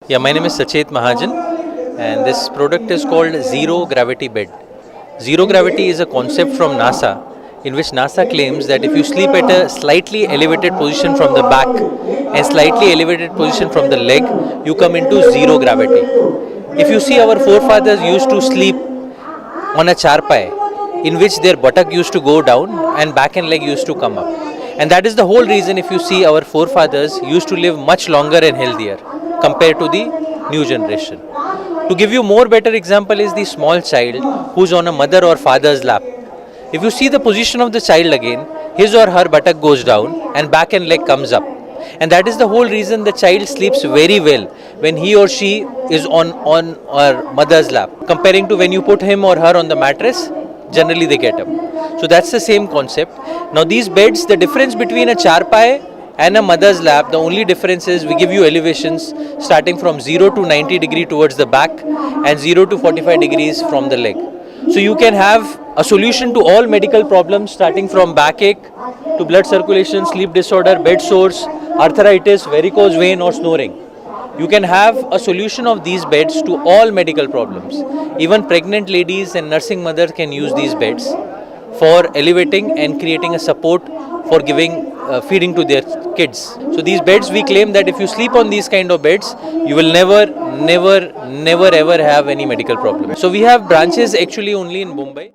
Yeah, my name is Sachet Mahajan, and this product is called Zero Gravity Bed. Zero gravity is a concept from NASA, in which NASA claims that if you sleep at a slightly elevated position from the back and slightly elevated position from the leg, you come into zero gravity. If you see, our forefathers used to sleep on a charpai, in which their buttock used to go down and back and leg used to come up. And that is the whole reason, if you see, our forefathers used to live much longer and healthier compared to the new generation. To give you more better example is the small child who's on a mother or father's lap. If you see the position of the child again, his or her buttock goes down and back and leg comes up. And that is the whole reason the child sleeps very well when he or she is on her mother's lap. Comparing to when you put him or her on the mattress, generally they get up. So that's the same concept. Now these beds, the difference between a charpai and a mother's lap, the only difference is we give you elevations starting from 0 to 90 degree towards the back and 0 to 45 degrees from the leg. So you can have a solution to all medical problems starting from backache to blood circulation, sleep disorder, bed sores, arthritis, varicose vein or snoring. You can have a solution of these beds to all medical problems. Even pregnant ladies and nursing mothers can use these beds for elevating and creating a support for giving feeding to their kids. So these beds, we claim that if you sleep on these kind of beds, you will never ever have any medical problem. So we have branches actually only in Mumbai.